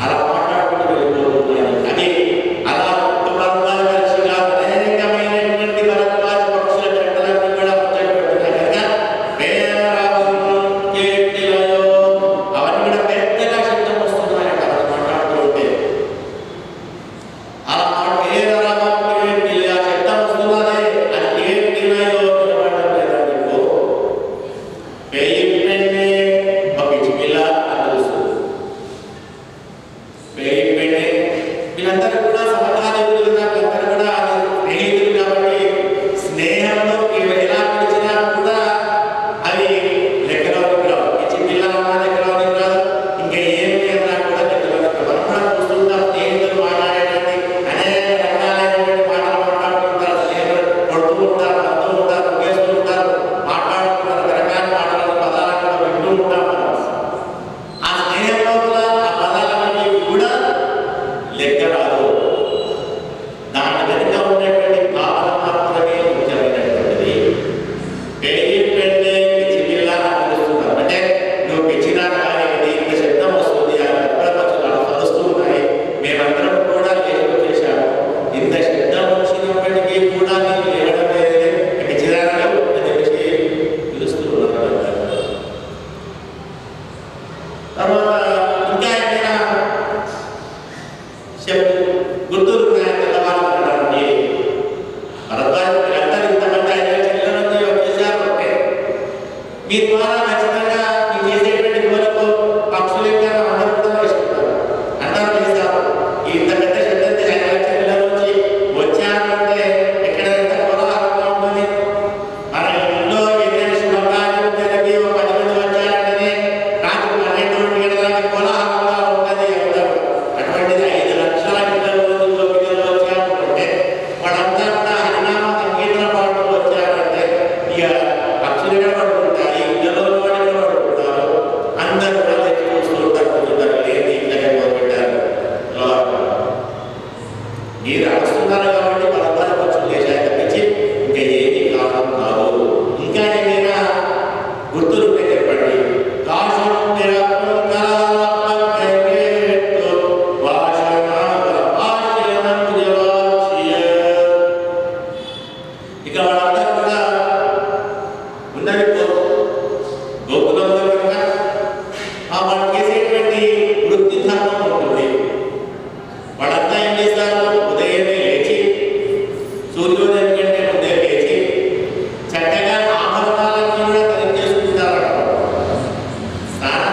అలా మాట్లాడుకుంటూ వెళ్ళిపోతున్నాయి. అది అలా ఒక్క భరద్వాజ మహర్షిగా అనేకమైనటువంటి భరద్వాజ పక్షుల జంటలన్నీ కూడా ముచ్చట పెడుతున్నాయి కనుక పేరావం కీర్తిలయో అవన్నీ కూడా పెద్దగా శబ్దం వస్తున్నాయంట అవన్నీ మాట్లాడుతూ ఉంటే. అలా పేరావం కీర్తిలయ శబ్దం వస్తున్నదే అది కీర్తిలయో వినబడడం లేదా నీకు? పేయి పెన్నే ఒక పిచ్చిపిల్ల అని తెలుస్తుంది. పేయి పెన్నే వీళ్ళందరూ కూడా సమకాలీకులు, వీళ్ళందరూ కూడా స్నేహితులు కాబట్టి స్నేహంలో ఎలా పిలిచినా కూడా అవి లెక్కలోనికి రావు. పిచ్చిపిల్ల అన్నా లెక్కలోనికి రాదు, ఇంకా ఏమి అన్నా కూడా లెక్కలోనికి రావు. మనం కూడా చూస్తుంటాం స్నేహితులు మాట్లాడేటువంటి అనేక రకాలైనటువంటి మాటలు మాట్లాడుతుంటారు. స్నేహితులు కొడుతూ ఉంటారు, అంటూ ఉంటారు, ముగేస్తూ ఉంటారు, మాట్లాడుతుంటారు, రకరకాల మాటలను పదాలను కూడా వింటూ ఉంటాం మనం. ఆ స్నేహం లోపల ఆ పదాలన్నీ కూడా లెక్క రాదు. దాని వెనుక ఉన్నటువంటి భావన మాత్రమే ముఖ్యమైనటువంటిది. పేయి పెన్నే పిచ్చిపిల్ల అని పిలుస్తున్నారు. అంటే నువ్వు పిచ్చినా కానీ ఇంత శబ్దం వస్తుంది, ఆ పెద్ద పక్షులు కలుస్తూ ఉన్నాయి, మేమందరం కూడా లేచి చేశాము, ఇంత శబ్దం వచ్చినప్పటికీ కూడా నీకు లేవడం లేదే, పిచ్చిదానలు అని చెప్పేసి పిలుస్తూ ఉన్నారు. తర్వాత ఇంకా ఏమైనా గుర్తులు తెల్లవారుతున్నారండి. భరద్వాజ అందరూ ఇంతమంది 5 లక్షల మంది వచ్చేసారు. అంటే మీ ద్వారా ఖచ్చితంగా మీ చేసేటువంటి కోరికలు పక్షులు ఇంకా అందరూ కూడా ఇష్టపడతారు, అందరూ చేస్తారు. ఇంత పెద్ద శబ్దం 5 లక్షల నుంచి వచ్చారంటే ఎక్కడ ఎంత కోలాహలంగా ఉంటుంది. మన ఇంట్లో ఏదైనా శుభకార్యం జరిగి ఒక 10 మంది వచ్చారంటేనే రాత్రి 12 గంటలకి కోలాహలంగా ఉంటుంది అందరూ. అటువంటిది 5 లక్షల ఇళ్ళలో పిల్లలు వచ్చారంటే వాళ్ళంతా కూడా హరినామ సంగీతం పాటలు వచ్చారంటే ఇక పక్షులు కూడా పడుకుంటాయి, ఇళ్ళలో వాడు కూడా పడుకుంటారు, అందరూ కూడా తెచ్చి చూస్తూ ఉంటారు, కూర్చుంటారు. లేదు ఇంట్లోనే మొదలుపెట్టారు. మీరు అడుస్తున్నారు కాబట్టి భరద్వాజ పక్షులు చేశాయి తప్పించి ఇంకా ఏది కారణం కాదు. ఇంకా ఏమైనా గుర్తులు ఉంటే చెప్పండి. ఇక వాళ్ళందరూ కూడా ఉన్నది గోకులంలో కనుక వాళ్ళు చేసేటువంటి వృత్తి ధర్మం ఉంటుంది. వాళ్ళంతా ఏం చేస్తారు? ఉదయమే లేచి సూర్యోదయం కంటే ముందే లేచి చక్కగా ఆభరణాలన్నీ కూడా కలిగి చేసుకుంటారు. స్నానం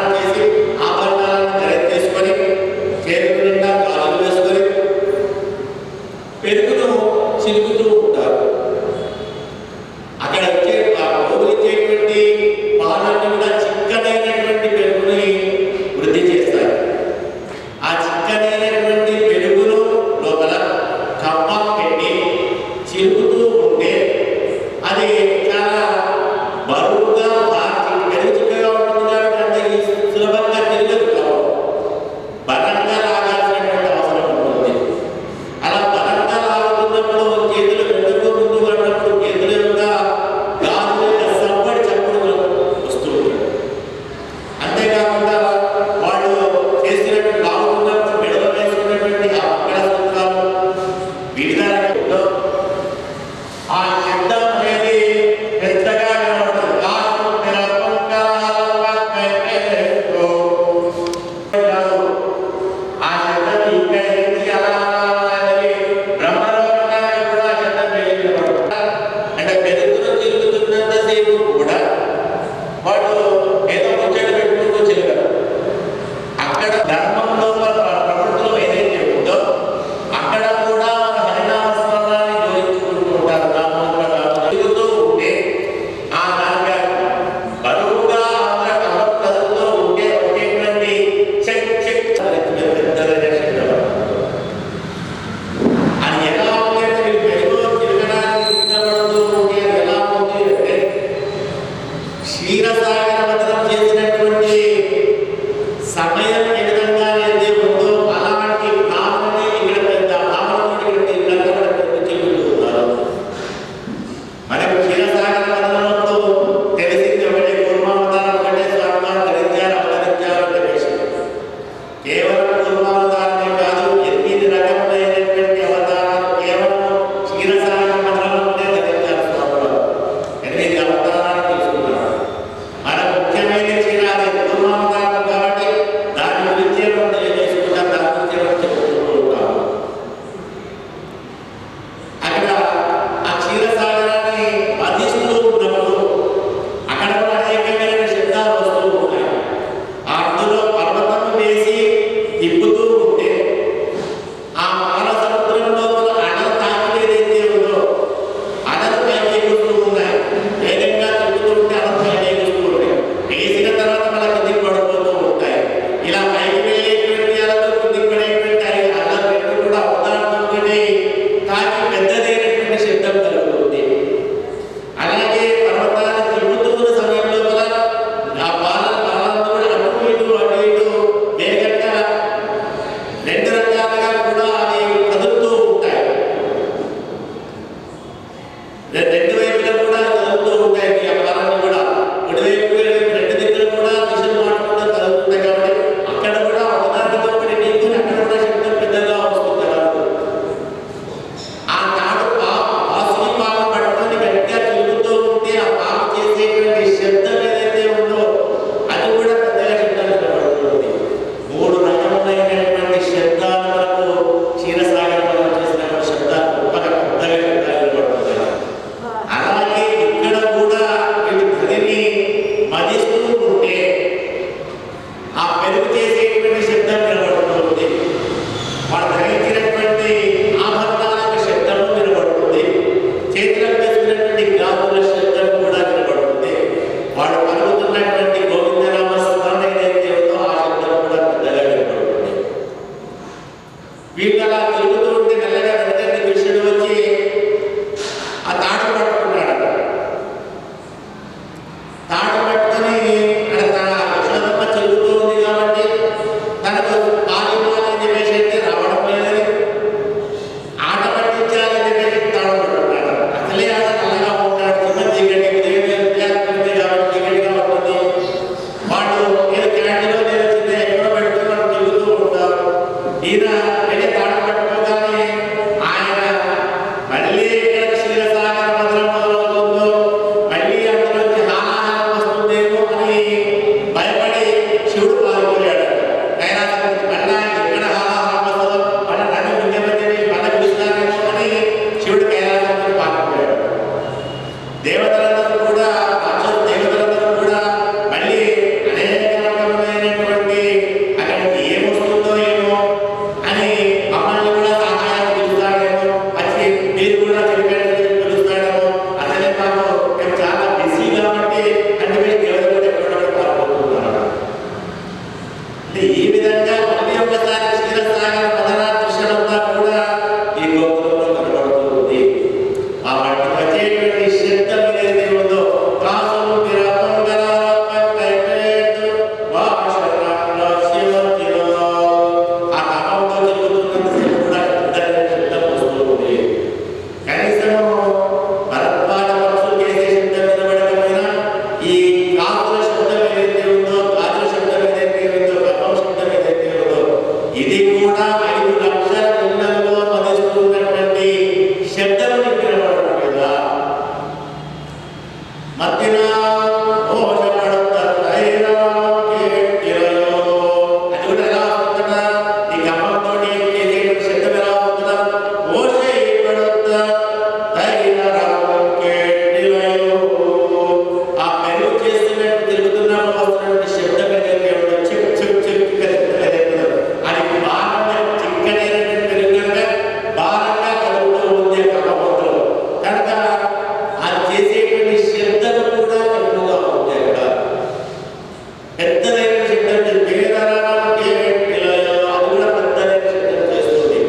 పెద్దదైన శబ్దం పేదరాలంటే పిల్లలు అది కూడా పెద్దదైన శబ్దం చేస్తుంది.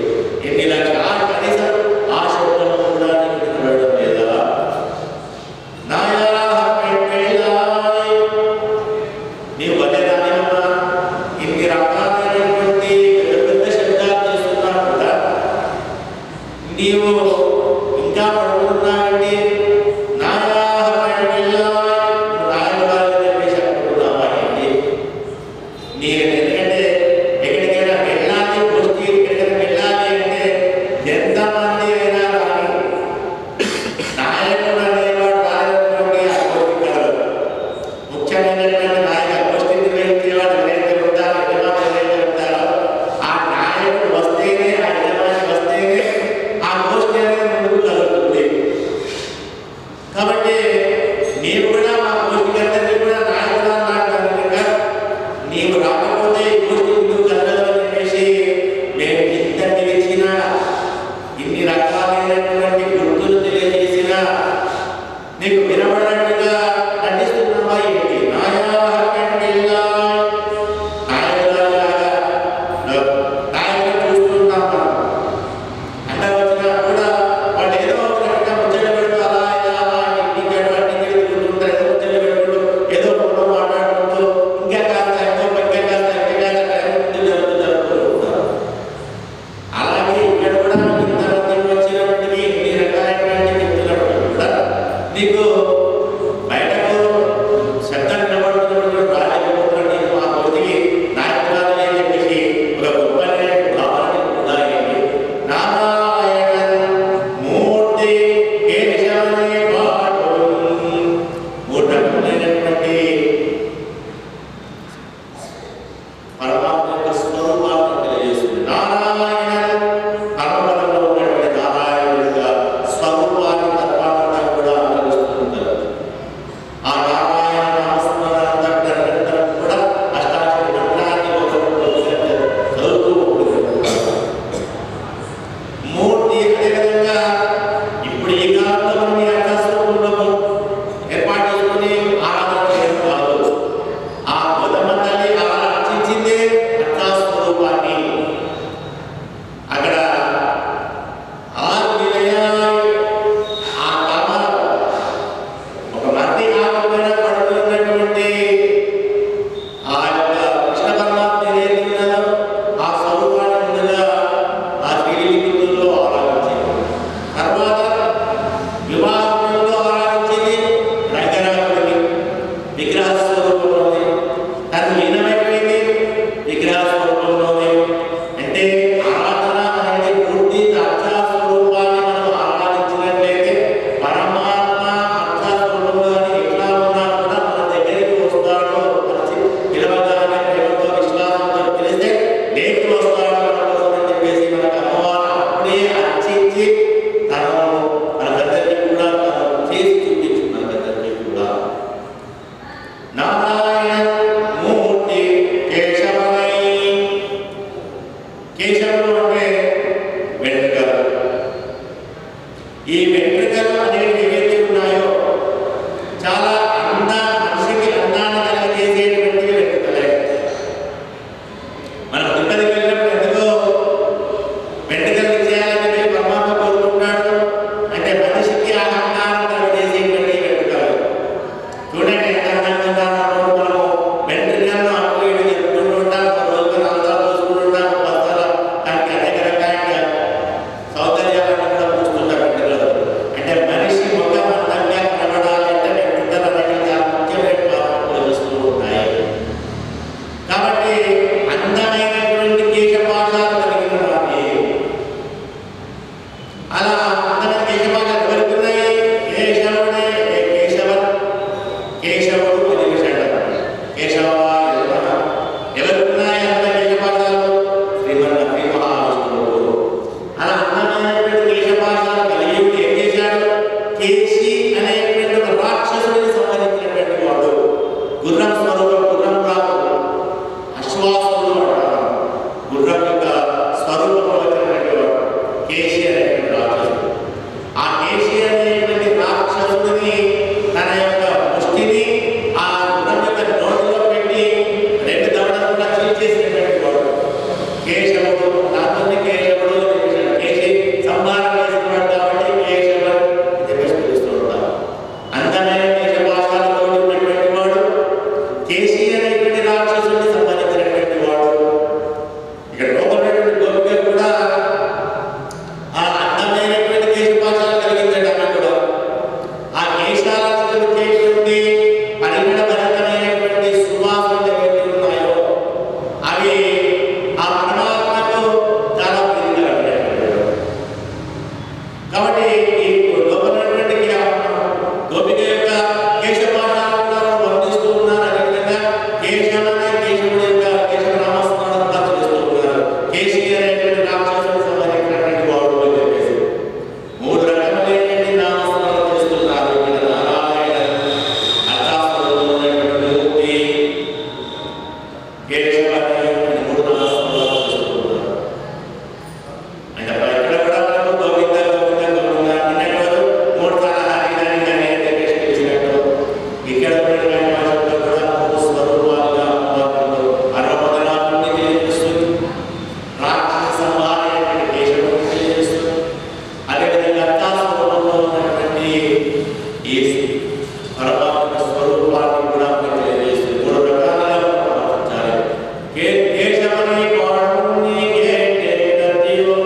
ఎన్ని లక్షల కనీసం ఆ శబ్దం కూడా నీకు వినబడడం లేదా? నీవు వదిలేదానివన్నా ఇన్ని రకాలైనటువంటి పెద్ద పెద్ద శబ్దాలు చేస్తున్నావు కదా, నీవు ఇంకా పడుతున్నావంటే ఎందుకంటే ఎక్కడికైనా వెళ్ళాలి, గోష్ఠి ఎక్కడికైనా వెళ్ళాలి అంటే ఎంతమంది అయినా కానీ నాయకుడు అనేవాడు రానటువంటి ఆ గోష్ఠి కాదు. ముఖ్యమైనటువంటి నాయక గోష్ఠి నిర్వహించేవాడు ఎవరైతే ఉంటారో, యజమాని ఎవరైతే ఉంటారో ఆ నాయకుడు వస్తేనే, ఆ యజమాని వస్తేనే ఆ గోష్ఠి అనేది ముందుకు కలుగుతుంది. కాబట్టి నీవు కూడా మా గోష్ఠికి అందరినీ కూడా నాయకుడు అన్నాడు కనుక నీవు రాకపోతే ఈ గోష్ఠి ముందుకు కలగదు అని చెప్పేసి మేము ఇంత తెలిసినా, ఇన్ని రకాలైనటువంటి గుర్తులు తెలియజేసినా నీకు వినబడినట్టుగా నటిస్తున్నావా ఏంటి? నాయకుడు చూస్తున్నాం మనం. అంటే వచ్చినా కూడా వాళ్ళు ఏదో ఒక రకంగా ముచ్చట పెడుతూ అలా ఇలా ఇంటికి తిరుగుతుంటారు. ఏదో ముచ్చట పెట్టుకుంటూ ఏదో ఫోన్లో మాట్లాడుకుంటూ ఇంకా కాస్త టైం ముందు జరుగుతూ ఉంటారు. అలాగే ఇక్కడ కూడా ఇంతమంది వచ్చినప్పటికీ ఇన్ని రకాలైనటువంటి చెప్తున్నప్పుడు కూడా నీకు బయటకు శబ్దం వినబడుతున్నప్పుడు రాలేకపోతున్నాడు. నీకు మా గోష్ఠికి నాయకురాలు అని చెప్పేసి ఒక గొప్ప భావన కూడా ఏంటి? నారాయణ మూర్తి కేశవనే పాడు మూఢమైనటువంటి పరమాత్మ యొక్క స్వరూపాన్ని తెలియజేస్తుంది. నారాయణ పరమపదంలో ఉన్నటువంటి నారాయణ యొక్క స్వరూపాన్ని తత్వాన్ని కూడా అనుభవిస్తుంటారు. ఆ నారాయణ నామస్మరణ నిరంతరం కూడా అష్టాక్షరి మంత్రాన్ని చదువుతూ ఉంటుంది. మూర్తి అదేవిధంగా ఇప్పుడు ఈ కాలంలో మనం ఈ అర్థస్వరూపంలో ఏర్పాటు చేసుకుని ఆరాధన చేయడం కాదు. ఆ బుధమ్మ తల్లి అలా రక్షించిందే అర్థస్వరూపాన్ని. అక్కడ ఆ తామర ఒక మర్రి ఆకుపైన పడుతున్నటువంటి ఆ యొక్క కృష్ణ పరమాత్మ ఏదైతే ఉన్నదో ఆ స్వరూపాన్ని ముందుగా ఆ శ్రీలింగంలో ఆరాధించింది. తర్వాత వివాహంలో ఆరాధించింది రంగనాథుడిని విగ్రహ స్వరూపంలోనే. తను లీనమైపోయింది విగ్రహ స్వరూపంలోనే. అంటే ఆరాధన అనేది పూర్తి అర్థ స్వరూపాన్ని మనం ఆరాధించినట్లయితే పరమాత్మ అర్థ స్వరూపంలోని ఎట్లా ఉన్నా కూడా మన దగ్గరికి వస్తాడు. పిలవగానే ప్రేమతో విశ్వాసంతో పిలిస్తే లేచి వస్తాడు మన కోసం అని చెప్పేసి మనకు అమ్మవారు అప్పుడే అర్చించి తనను మనకందరికీ కూడా తను చేసి చూపించు మనకందరికీ కూడా. నారాయణ మూర్తి కేశవనై. కేశవులు అంటే వెంట్రుకలు. ఈ వెంట్రుకలు అనేవి ఏవైతే ఉన్నాయో చాలా మనిషికి అందాన్ని కలిగజేసేటువంటివి వెంట్రుకలే. మనం తిరుపతికి వెళ్ళినప్పుడు ఎందుకో వెంట్రుకలు చేయాలని చెప్పి పరమాత్మ కోరుకుంటున్నాడు అంటే మనిషికి ఆ అందాన్ని కలిగజేసేటువంటి వెంట్రుకలు. చూడండి ఎంత అందంగా ఉన్నారో. మనము వెంట్రుకలను అప్పుడు ఇటు చెప్పుకుంటూ ఉంటాం, ఒక రోజుకు 4 సార్లు చూసుకుంటుంటాం, 10 సార్లు దానికి అనేక రకాల సౌందర్యాలను కూడా పూస్తుంటాం వెంట్రుకలు. అంటే మనిషి ముఖం అందంగా కనబడాలంటే వెంట్రుకలు అనేవి చాలా ముఖ్యమైన పాత్రలు వస్తూ ఉన్నాయి. కాబట్టి అందమైనటువంటి కేశపాశాలు కలిగిన వారి అలా అందమైన కేశపాశాలు ఎవరికి ఉన్నాయి? కేశవుడే. కేశవుడు ఇది విషయం. కేశవ ఎవరికి ఉన్నాయి అందమైన కేశపాశాలు? శ్రీ మహావిష్ణువు. అలా అందమైనటువంటి కేశపాశాలు కలిగి ఏం చేశాడు? కేశి అనేటువంటి ఒక రాక్షసుడికి సంబంధించినటువంటి వాడు. గుర్రం స్వరూపం, గుర్రం రాదు, అశ్వాసుడు అంటారు. గుర్రం యొక్క స్వరూపంలో వచ్చినటువంటి వాడు కేశి అనేటువంటి రాక్షసుడు. ఆ కేశి అనేటువంటి రాక్షసుడిని తన యొక్క ముష్టిని ఆ గుర్రం యొక్క నోటిలో పెట్టి అనేటువంటి రాక్షసుని సంబంధించినటువంటి వాడు. ఇక్కడ లోపలైనటువంటి గోపిక కూడా ఆ అందమైనటువంటి కేశపాశాలు కలిగించడం కూడా ఆ కేశాలకు వచ్చేటువంటి పరిమళ భరితమైనటువంటి సువాసనలు ఏవైతే ఉన్నాయో అవి ఆ పరమాత్మకు చాలా ప్రీతిగా ఉండేటువంటి. కాబట్టి ఈ లోపలైనటువంటి గోపిక యొక్క కేశపాశాలను కూడా వర్ణిస్తూ ఉన్నారు. అదేవిధంగా కేశవనే కేశవుడి యొక్క కేశవ నామస్మరణ కూడా చేస్తూ ఉన్నారు. కేశి అనేటువంటి రాక్షసుని సంబంధించినటువంటి వాడు అని చెప్పేసి 3 రకములైనటువంటి నామస్మరణ చేస్తున్నారు. ఇక్కడ నారాయణ అర్థాస్వరూపమైనటువంటి మూర్తి కేశవ అనేటువంటి 3 నామస్మరణ చేస్తున్నారు. అంటే ఇక్కడ కూడా మనకు గోవింద గోవింద గోవింద అన్నట్టు 3 సార్లు హరి హరి హరి అని చెప్పేసి పిలిచినట్టు ఇక్కడ కూడా స్వరూపాలుగా అమ్మవారు అరవదనాన్ని తెలియజేస్తుంది. రాక్షస సంహారైనటువంటి కేశవుని తెలియజేస్తుంది. అదేవిధంగా అర్థాస్వరూపంలో ఉన్నటువంటి ఈ పరమాత్మ స్వరూపాన్ని కూడా మనకు తెలియజేస్తుంది. 3 రకాలుగా ప్రవర్తించాలి. కేశవని పాడుని కేశవో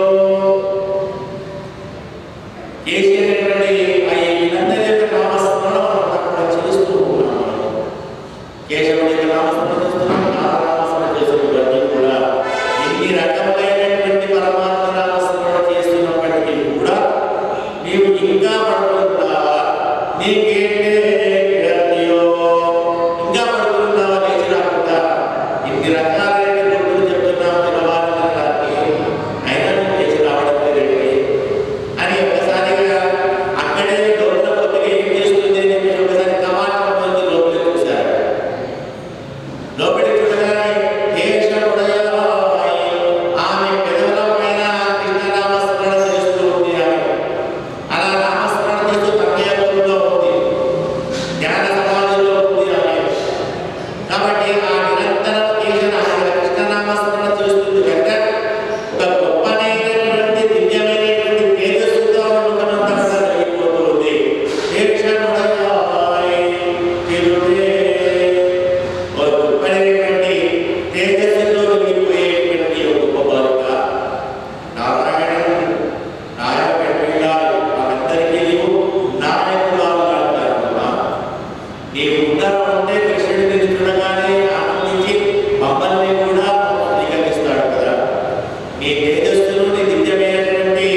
కేశి అనేటువంటి వీళ్ళందరి యొక్క నామస్మరణ మనం కూడా చేస్తూ ఉన్నాం. కేశవుడి యొక్క నామస్మరణ చేస్తున్నాం, నామస్మరణ చేస్తున్నప్పటికీ కూడా ఇన్ని రకములైనటువంటి పరమాత్మ నామస్మరణ చేస్తున్నప్పటికీ కూడా నీవు ఇంకా పడుతున్నావా? నీకేంటే ఇంకా పడుతున్నావా? లేచి రాకుండా ఇన్ని రకాలైన గుర్తులు చెప్తున్నావు పిలవాలని అయినా నువ్వు లేచి రావడం లేదండి అని ఒక్కసారిగా అక్కడే లోపల కొద్దిగా ఏం చేస్తుంది అని మీరు ఒకసారి కమాండ్ లోపలికి చూశారు. లోపలికి చూడగానే ఆమె పెదవుల పైన కృష్ణనామస్మరణ చేస్తూ ఉంది. ఆమె అలా నామస్మరణ చేస్తూ తన్మయత్వంలో ఉంది, జ్ఞాన సమాధిలో ఉంది ఆమె. కాబట్టి ఆ నిరంతరం కృష్ణనామస్మరణ చేస్తుంది కనుక ఒక గొప్పనైనటువంటి దివ్యమైనటువంటి తేజస్సుతో ముఖమంతా కూడా కలిగిపోతుంది. గొప్పనైనటువంటి తేజస్సుతో కలిగిపోయేటువంటి ఒక గొప్ప బాలిక నారాయణుడు నాయకుడిగా అందరికీ నీవు నాయకురాలు అంటారు. నీవు ఉంటే కృష్ణుడి నిన్ను చూడగానే ఆనందించి మమ్మల్ని కూడా స్వీకరిస్తాడు కదా. నీ తేజస్సును నీ దివ్యమైనటువంటి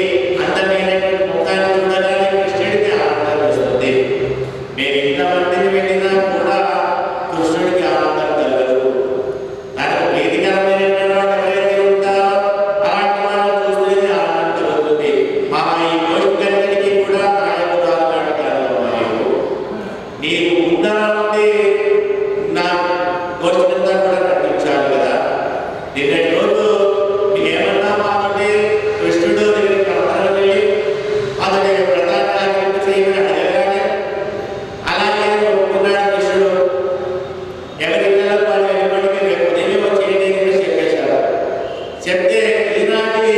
అందమైనటువంటి ముఖాన్ని చూడగానే కృష్ణుడికి ఆనందం వస్తుంది. మేము ఇంతమందిని వెళ్ళినా కూడా కృష్ణుడికి ఆనందం కలగదు. దానికి ప్రీతికరమైనటువంటి వాడు ఎవరైతే ఉంటారో అలాంటి వాళ్ళని చూస్తేనే ఆనందం కలుగుతుంది. మా ఈ గోష్ఠులన్నిటికీ కూడా నాయకురాలు అంటారు. నీవు ముందర ఉండి నా గోష్ఠంతా కూడా నటించాలి కదా. నిన్నటి రోజు ఏమన్నా మాకుంటే కృష్ణుడు దగ్గరికి కర్మలు వెళ్ళి అతని ప్రధాన చేయమని అడగగానే అలాగే ఒప్పుకున్నాడు కృష్ణుడు. ఎవరి పిల్లలు వాళ్ళు ఎప్పటికీ రేపు ఉదయం వచ్చేయండి అని చెప్పేశారు. చెప్తే ఈనాటి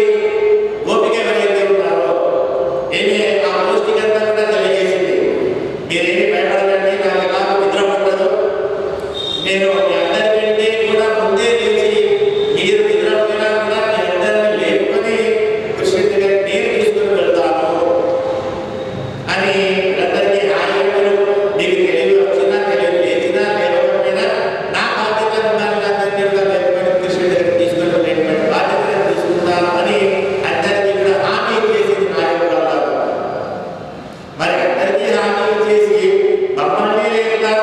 గోపిక ఎవరైతే ఉన్నారో ఏమి ఆ గోష్ఠికంతా కూడా తెలియజేసింది. మీరేమి భయపడకండి, నాకు ఎలాగో నిద్ర పట్టదు. నేను మీ అందరికంటే కూడా ముందే లేచి మీరు నిద్రపోయినా కూడా మీ అందరిని లేపుకొని కృష్ణుడి దగ్గర నేను తీసుకుని వెళ్తాను అని అందరికీ హాయిగా మీకు తెలివి వచ్చినా తెలివి లేచినా లేకపోయినా నా బాధ్యతను అందరినీ కూడా లేపుకొని కృష్ణుడి దగ్గర తీసుకుని వెళ్ళేటువంటి బాధ్యతను తీసుకుంటాను అని అందరికీ కూడా హామీ చేసింది నాయకుడు. మరి అందరికీ హామీ చేసి మమ్మల్ని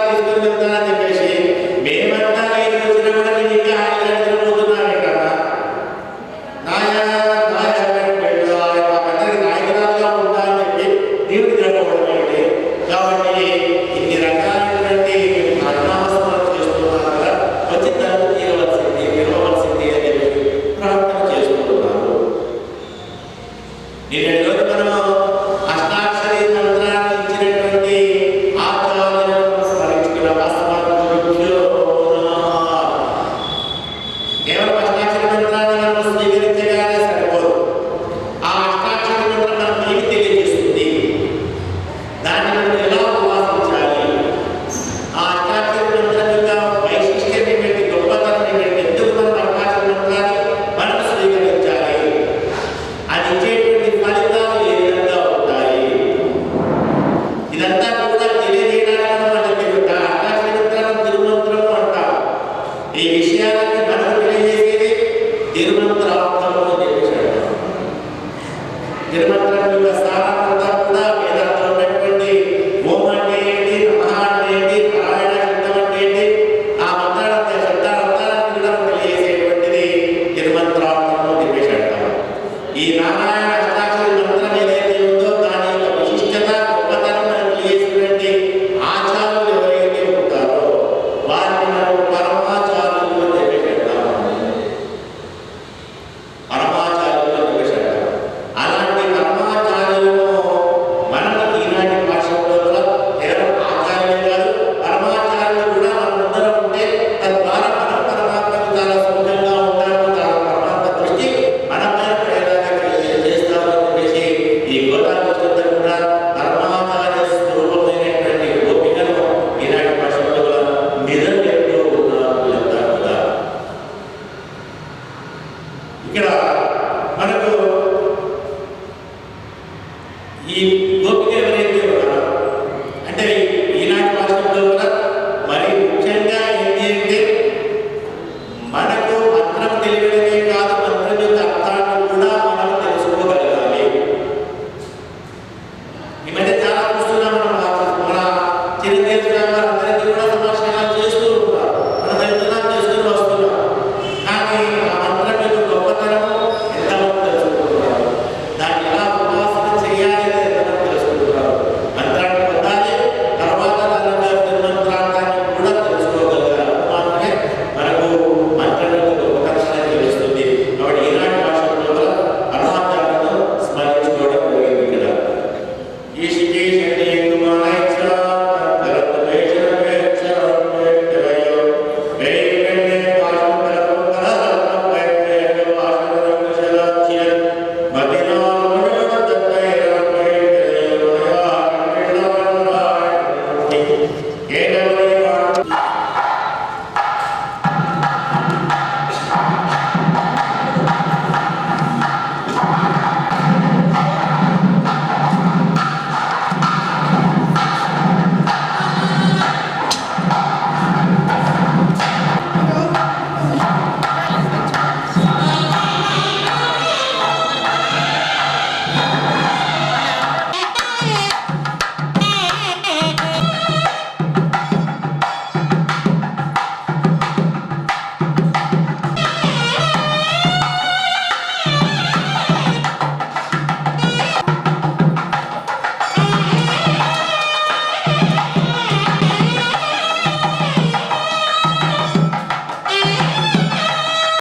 తీసుకుని వెళ్తానని చెప్పేసి మేమంతా ఈ విషయాలన్నీ మనకు తెలియజేసేది తిరుమంత్రార్థము అని చెప్పేశాడు. తిరుమంత్రం